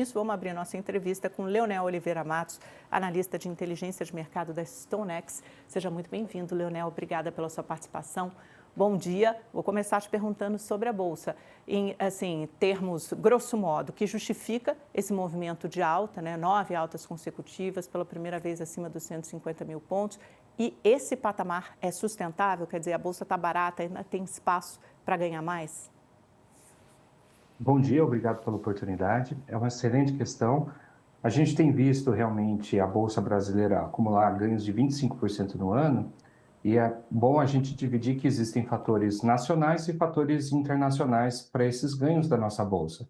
Isso, vamos abrir nossa entrevista com Leonel Oliveira Matos, analista de inteligência de mercado da StoneX. Seja muito bem-vindo, Leonel. Obrigada pela sua participação. Bom dia. Vou começar te perguntando sobre a Bolsa. Em termos, grosso modo, que justifica esse movimento de alta, né? 9 altas consecutivas, pela primeira vez acima dos 150 mil pontos. E esse patamar é sustentável? Quer dizer, a Bolsa está barata, ainda tem espaço para ganhar mais? Bom dia, obrigado pela oportunidade. É uma excelente questão. A gente tem visto realmente a Bolsa Brasileira acumular ganhos de 25% no ano, e é bom a gente dividir que existem fatores nacionais e fatores internacionais para esses ganhos da nossa Bolsa.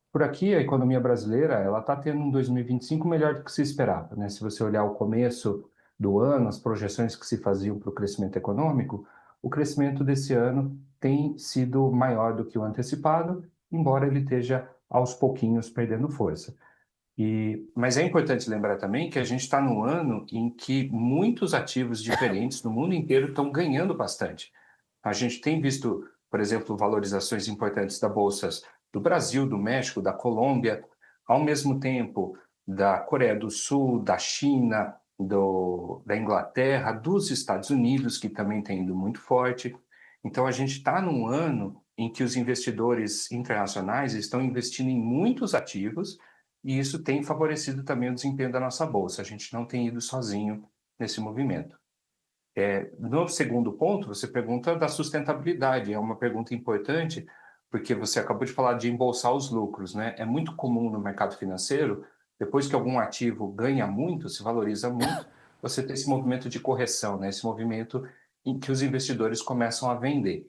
Por aqui, a economia brasileira ela está tendo um 2025 melhor do que se esperava, né? Se você olhar o começo do ano, as projeções que se faziam para o crescimento econômico, o crescimento desse ano tem sido maior do que o antecipado, embora ele esteja aos pouquinhos perdendo força. Mas é importante lembrar também que a gente está num ano em que muitos ativos diferentes no mundo inteiro estão ganhando bastante. A gente tem visto, por exemplo, valorizações importantes da bolsas do Brasil, do México, da Colômbia, ao mesmo tempo da Coreia do Sul, da China, da Inglaterra, dos Estados Unidos, que também tem ido muito forte. Então, a gente está num ano em que os investidores internacionais estão investindo em muitos ativos e isso tem favorecido também o desempenho da nossa bolsa. A gente não tem ido sozinho nesse movimento. No segundo ponto, você pergunta da sustentabilidade. É uma pergunta importante, porque você acabou de falar de embolsar os lucros, né? É muito comum no mercado financeiro, depois que algum ativo ganha muito, se valoriza muito, você ter esse movimento de correção, né? Esse movimento em que os investidores começam a vender.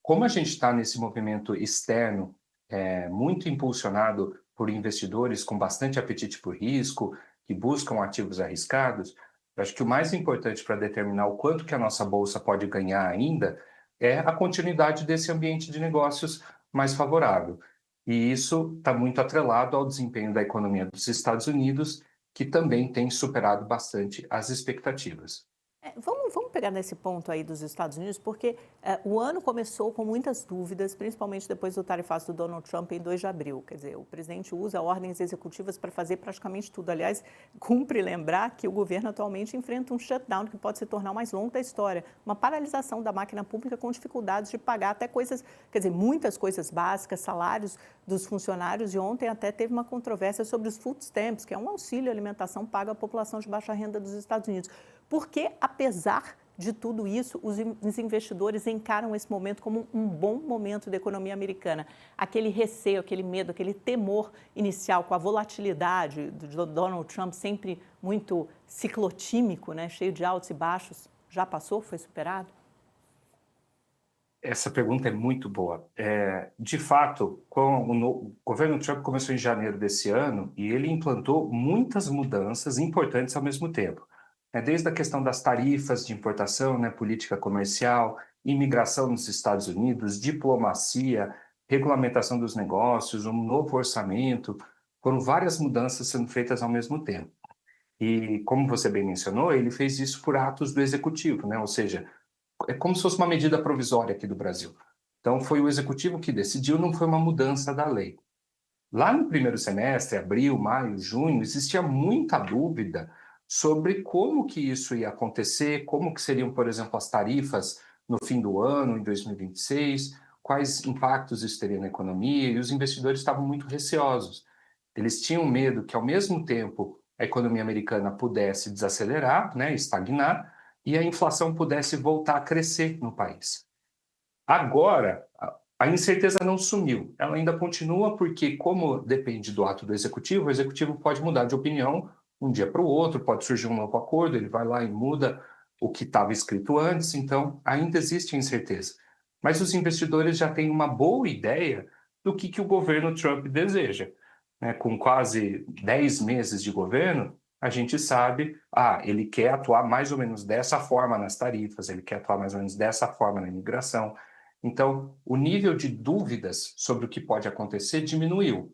Como a gente está nesse movimento externo, muito impulsionado por investidores com bastante apetite por risco, que buscam ativos arriscados, eu acho que o mais importante para determinar o quanto que a nossa bolsa pode ganhar ainda é a continuidade desse ambiente de negócios mais favorável. E isso está muito atrelado ao desempenho da economia dos Estados Unidos, que também tem superado bastante as expectativas. Vamos pegar nesse ponto aí dos Estados Unidos, porque o ano começou com muitas dúvidas, principalmente depois do tarifaço do Donald Trump em 2 de abril. Quer dizer, o presidente usa ordens executivas para fazer praticamente tudo. Aliás, cumpre lembrar que o governo atualmente enfrenta um shutdown que pode se tornar o mais longo da história, uma paralisação da máquina pública com dificuldades de pagar até coisas, quer dizer, muitas coisas básicas, salários dos funcionários, e ontem até teve uma controvérsia sobre os food stamps, que é um auxílio alimentação pago à população de baixa renda dos Estados Unidos. Porque, apesar de tudo isso, os investidores encaram esse momento como um bom momento da economia americana. Aquele receio, aquele medo, aquele temor inicial com a volatilidade do Donald Trump, sempre muito ciclotímico, né, cheio de altos e baixos, já passou? Foi superado? Essa pergunta é muito boa. De fato, o governo Trump começou em janeiro desse ano e ele implantou muitas mudanças importantes ao mesmo tempo. Desde a questão das tarifas de importação, né, política comercial, imigração nos Estados Unidos, diplomacia, regulamentação dos negócios, um novo orçamento, foram várias mudanças sendo feitas ao mesmo tempo. E, como você bem mencionou, ele fez isso por atos do executivo, né? Ou seja, é como se fosse uma medida provisória aqui do Brasil. Então, foi o executivo que decidiu, não foi uma mudança da lei. Lá no primeiro semestre, abril, maio, junho, existia muita dúvida sobre como que isso ia acontecer, como que seriam, por exemplo, as tarifas no fim do ano, em 2026, quais impactos isso teria na economia, e os investidores estavam muito receosos. Eles tinham medo que, ao mesmo tempo, a economia americana pudesse desacelerar, né, estagnar, e a inflação pudesse voltar a crescer no país. Agora, a incerteza não sumiu, ela ainda continua porque, como depende do ato do executivo, o executivo pode mudar de opinião um dia para o outro, pode surgir um novo acordo, ele vai lá e muda o que estava escrito antes, então ainda existe a incerteza. Mas os investidores já têm uma boa ideia do que o governo Trump deseja. Né? Com quase 10 meses de governo, a gente sabe, ele quer atuar mais ou menos dessa forma nas tarifas, ele quer atuar mais ou menos dessa forma na imigração. Então, o nível de dúvidas sobre o que pode acontecer diminuiu.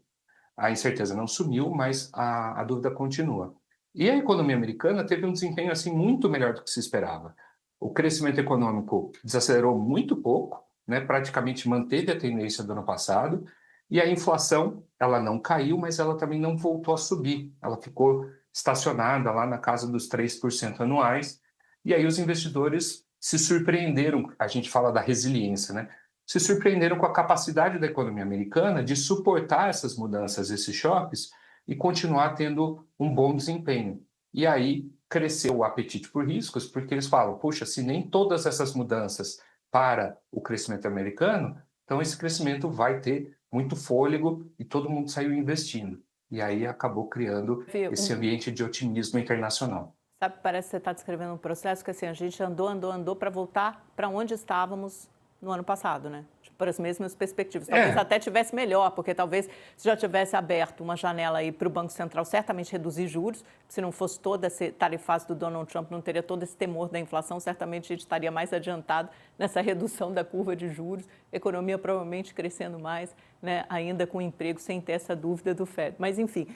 A incerteza não sumiu, mas a dúvida continua. E a economia americana teve um desempenho assim muito melhor do que se esperava. O crescimento econômico desacelerou muito pouco, né, praticamente manteve a tendência do ano passado, E a inflação, ela não caiu, mas ela também não voltou a subir. Ela ficou estacionada lá na casa dos 3% anuais. E aí os investidores se surpreenderam, a gente fala da resiliência, né? Se surpreenderam com a capacidade da economia americana de suportar essas mudanças, esses choques, e continuar tendo um bom desempenho. E aí cresceu o apetite por riscos, porque eles falam, puxa, se nem todas essas mudanças para o crescimento americano, então esse crescimento vai ter muito fôlego e todo mundo saiu investindo. E aí acabou criando esse ambiente de otimismo internacional. Sabe, parece que você está descrevendo um processo que assim, a gente andou para voltar para onde estávamos no ano passado, né? Tipo, para as mesmas perspectivas. Talvez É, até tivesse melhor, porque talvez se já tivesse aberto uma janela aí para o Banco Central certamente reduzir juros, se não fosse toda essa tarifácia do Donald Trump, não teria todo esse temor da inflação, certamente a gente estaria mais adiantado nessa redução da curva de juros, economia provavelmente crescendo mais, né, ainda com emprego, sem ter essa dúvida do Fed. Mas, enfim,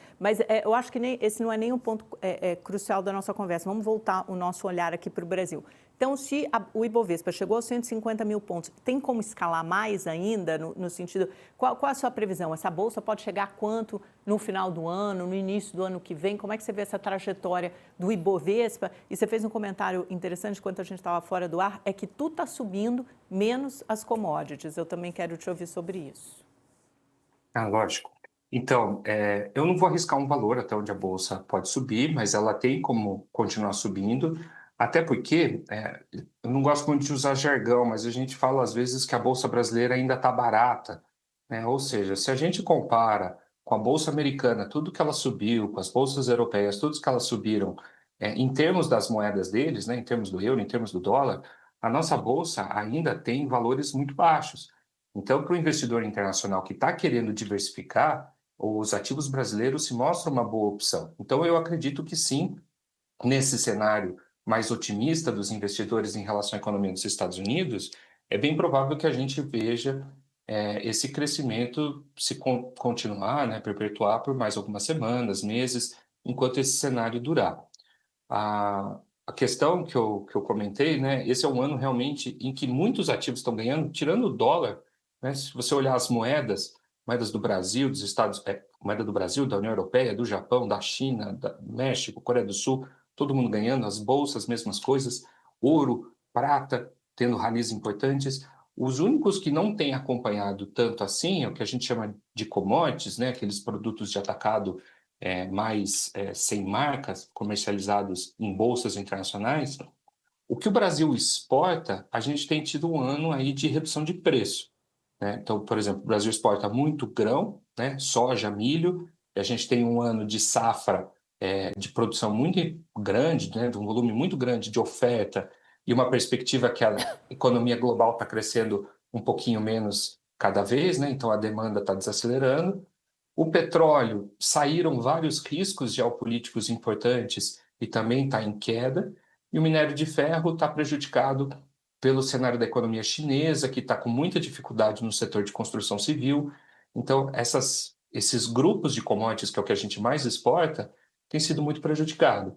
eu acho que esse não é nem um ponto crucial da nossa conversa. Vamos voltar o nosso olhar aqui para o Brasil. Então, se o Ibovespa chegou aos 150 mil pontos, tem como escalar mais ainda, no sentido... Qual a sua previsão? Essa bolsa pode chegar a quanto no final do ano, no início do ano que vem? Como é que você vê essa trajetória do Ibovespa? E você fez um comentário interessante enquanto a gente estava fora do ar, é que tudo está subindo, menos as commodities. Eu também quero te ouvir sobre isso. lógico. Então, eu não vou arriscar um valor até onde a bolsa pode subir, mas ela tem como continuar subindo, até porque eu não gosto muito de usar jargão, mas a gente fala às vezes que a bolsa brasileira ainda está barata, né? Ou seja, se a gente compara com a bolsa americana, tudo que ela subiu, com as bolsas europeias, tudo que elas subiram, em termos das moedas deles, né, em termos do euro, em termos do dólar, a nossa bolsa ainda tem valores muito baixos. Então, para o investidor internacional que está querendo diversificar, os ativos brasileiros se mostram uma boa opção. Então, eu acredito que sim, nesse cenário mais otimista dos investidores em relação à economia dos Estados Unidos, é bem provável que a gente veja esse crescimento se continuar, né, perpetuar por mais algumas semanas, meses, enquanto esse cenário durar. A questão que eu comentei, né, esse é um ano realmente em que muitos ativos estão ganhando, tirando o dólar, né, se você olhar as moedas do Brasil, dos Estados, moeda do Brasil, da União Europeia, do Japão, da China, do México, Coreia do Sul, todo mundo ganhando, as bolsas, mesmas coisas, ouro, prata, tendo ralis importantes. Os únicos que não têm acompanhado tanto assim é o que a gente chama de commodities, né, aqueles produtos de atacado sem marcas, comercializados em bolsas internacionais. O que o Brasil exporta, a gente tem tido um ano aí de redução de preço, né? Então, por exemplo, o Brasil exporta muito grão, né? Soja, milho, e a gente tem um ano de safra de produção muito grande, né? De um volume muito grande de oferta e uma perspectiva que a economia global está crescendo um pouquinho menos cada vez, né? Então a demanda está desacelerando. O petróleo, saíram vários riscos geopolíticos importantes e também está em queda. E o minério de ferro está prejudicado pelo cenário da economia chinesa, que está com muita dificuldade no setor de construção civil. Então, esses grupos de commodities, que é o que a gente mais exporta, têm sido muito prejudicados.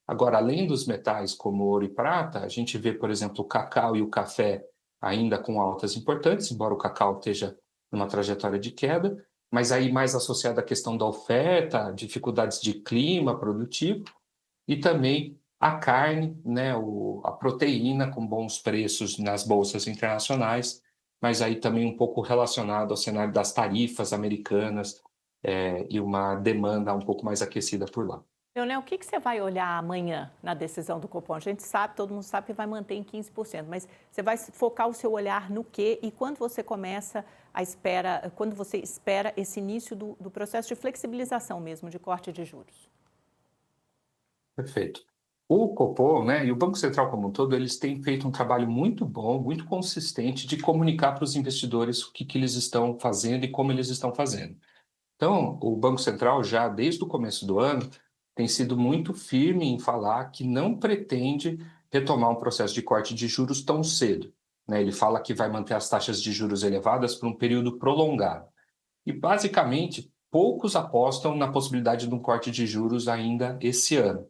Agora, além dos metais como ouro e prata, a gente vê, por exemplo, o cacau e o café ainda com altas importantes, embora o cacau esteja numa trajetória de queda, mas aí mais associada à questão da oferta, dificuldades de clima produtivo, e também a carne, né, a proteína com bons preços nas bolsas internacionais, mas aí também um pouco relacionado ao cenário das tarifas americanas e uma demanda um pouco mais aquecida por lá. Leonel, o que você vai olhar amanhã na decisão do Copom? A gente sabe, todo mundo sabe que vai manter em 15%, mas você vai focar o seu olhar no quê e quando você começa quando você espera esse início do processo de flexibilização mesmo, de corte de juros? Perfeito. O Copom, né, e o Banco Central como um todo, eles têm feito um trabalho muito bom, muito consistente de comunicar para os investidores o que eles estão fazendo e como eles estão fazendo. Então, o Banco Central, já desde o começo do ano, tem sido muito firme em falar que não pretende retomar um processo de corte de juros tão cedo, né? Ele fala que vai manter as taxas de juros elevadas por um período prolongado. E, basicamente, poucos apostam na possibilidade de um corte de juros ainda esse ano.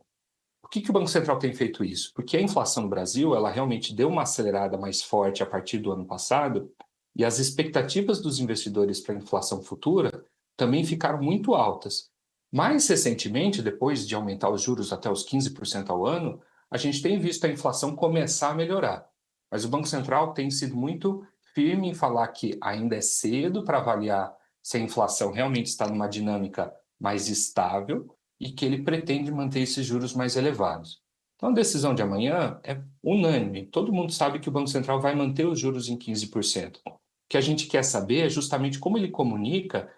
Por que o Banco Central tem feito isso? Porque a inflação no Brasil, ela realmente deu uma acelerada mais forte a partir do ano passado, e as expectativas dos investidores para a inflação futura também ficaram muito altas. Mais recentemente, depois de aumentar os juros até os 15% ao ano, a gente tem visto a inflação começar a melhorar. Mas o Banco Central tem sido muito firme em falar que ainda é cedo para avaliar se a inflação realmente está numa dinâmica mais estável e que ele pretende manter esses juros mais elevados. Então, a decisão de amanhã é unânime. Todo mundo sabe que o Banco Central vai manter os juros em 15%. O que a gente quer saber é justamente como ele comunica,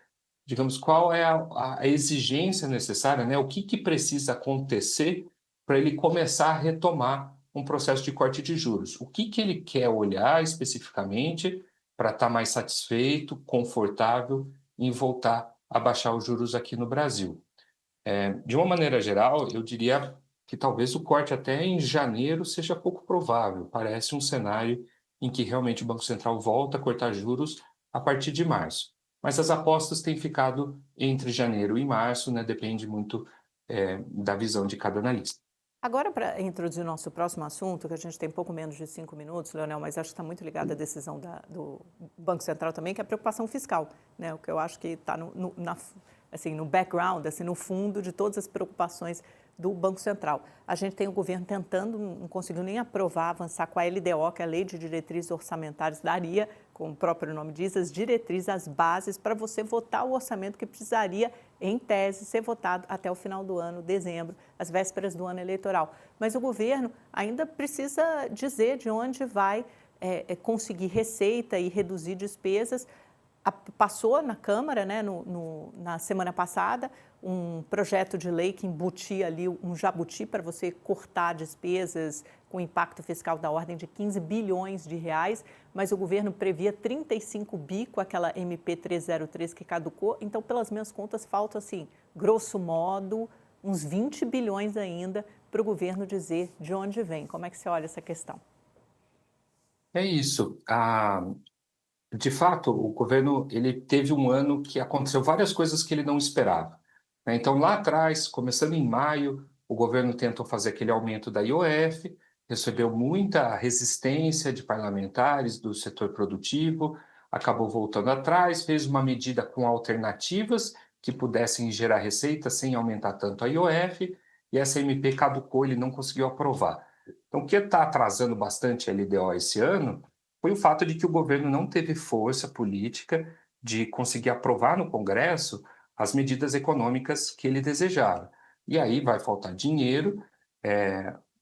digamos, qual é a exigência necessária, né? O que precisa acontecer para ele começar a retomar um processo de corte de juros. O que ele quer olhar especificamente para estar mais satisfeito, confortável em voltar a baixar os juros aqui no Brasil. De uma maneira geral, eu diria que talvez o corte até em janeiro seja pouco provável. Parece um cenário em que realmente o Banco Central volta a cortar juros a partir de março. Mas as apostas têm ficado entre janeiro e março, né? Depende muito da visão de cada analista. Agora, para introduzir o nosso próximo assunto, que a gente tem pouco menos de 5 minutos, Leonel, mas acho que está muito ligado à decisão do Banco Central também, que é a preocupação fiscal, né? O que eu acho que está no background, assim, no fundo de todas as preocupações do Banco Central. A gente tem o governo tentando, não conseguiu nem aprovar, avançar com a LDO, que é a Lei de Diretrizes Orçamentárias, daria, como o próprio nome diz, as diretrizes, as bases para você votar o orçamento que precisaria, em tese, ser votado até o final do ano, dezembro, às vésperas do ano eleitoral. Mas o governo ainda precisa dizer de onde vai conseguir receita e reduzir despesas. Passou na Câmara, né, na semana passada, um projeto de lei que embutia ali um jabuti para você cortar despesas com impacto fiscal da ordem de 15 bilhões de reais, mas o governo previa 35 bi com aquela MP 303 que caducou. Então, pelas minhas contas, falta, assim, grosso modo, uns 20 bilhões ainda para o governo dizer de onde vem. Como é que você olha essa questão? É isso. De fato, o governo ele teve um ano que aconteceu várias coisas que ele não esperava, né? Então, lá atrás, começando em maio, o governo tentou fazer aquele aumento da IOF, recebeu muita resistência de parlamentares do setor produtivo, acabou voltando atrás, fez uma medida com alternativas que pudessem gerar receita sem aumentar tanto a IOF, e essa MP caducou, ele não conseguiu aprovar. Então, o que está atrasando bastante a LDO esse ano foi o fato de que o governo não teve força política de conseguir aprovar no Congresso as medidas econômicas que ele desejava. E aí vai faltar dinheiro.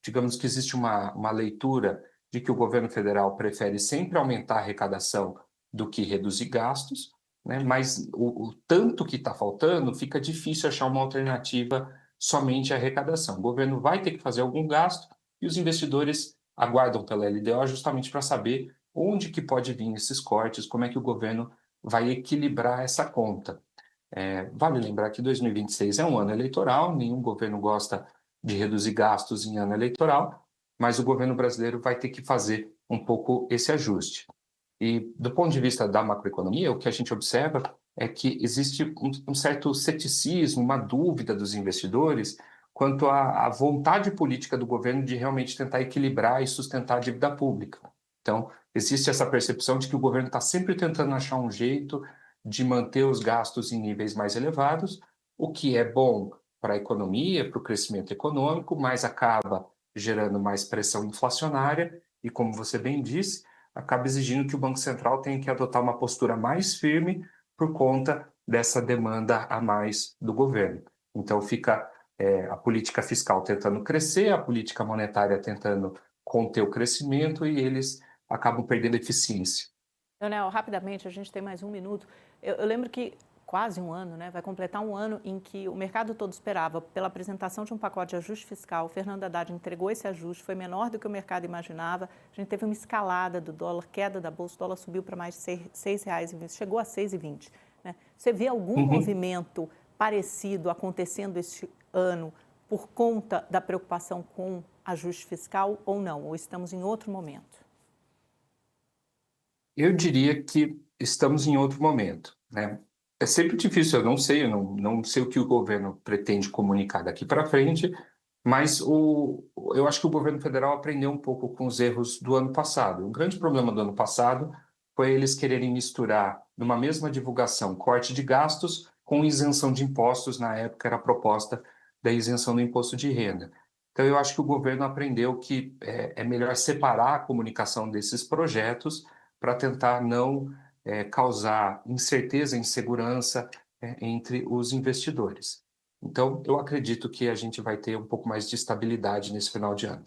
Digamos que existe uma leitura de que o governo federal prefere sempre aumentar a arrecadação do que reduzir gastos, né? Mas o tanto que está faltando, fica difícil achar uma alternativa somente à arrecadação. O governo vai ter que fazer algum gasto e os investidores aguardam pela LDO justamente para saber onde que pode vir esses cortes, como é que o governo vai equilibrar essa conta. Vale lembrar que 2026 é um ano eleitoral, nenhum governo gosta de reduzir gastos em ano eleitoral, mas o governo brasileiro vai ter que fazer um pouco esse ajuste. E do ponto de vista da macroeconomia, o que a gente observa é que existe um certo ceticismo, uma dúvida dos investidores quanto à vontade política do governo de realmente tentar equilibrar e sustentar a dívida pública. Então, existe essa percepção de que o governo está sempre tentando achar um jeito de manter os gastos em níveis mais elevados, o que é bom para a economia, para o crescimento econômico, mas acaba gerando mais pressão inflacionária e, como você bem disse, acaba exigindo que o Banco Central tenha que adotar uma postura mais firme por conta dessa demanda a mais do governo. Então, fica a política fiscal tentando crescer, a política monetária tentando conter o crescimento e eles acabam perdendo eficiência. Leonel, rapidamente, a gente tem mais um minuto. Eu lembro que quase um ano, né? Vai completar um ano em que o mercado todo esperava pela apresentação de um pacote de ajuste fiscal. Fernando Haddad entregou esse ajuste, foi menor do que o mercado imaginava. A gente teve uma escalada do dólar, queda da bolsa, o dólar subiu para mais de R$6,20, chegou a 6,20. Né? Você vê algum movimento parecido acontecendo este ano por conta da preocupação com ajuste fiscal ou não? Ou estamos em outro momento? Eu diria que estamos em outro momento, né? É sempre difícil, eu não sei o que o governo pretende comunicar daqui para frente, mas eu acho que o governo federal aprendeu um pouco com os erros do ano passado. O grande problema do ano passado foi eles quererem misturar, numa mesma divulgação, corte de gastos com isenção de impostos. Na época era a proposta da isenção do imposto de renda. Então, eu acho que o governo aprendeu que é melhor separar a comunicação desses projetos para tentar não causar incerteza, insegurança entre os investidores. Então, eu acredito que a gente vai ter um pouco mais de estabilidade nesse final de ano.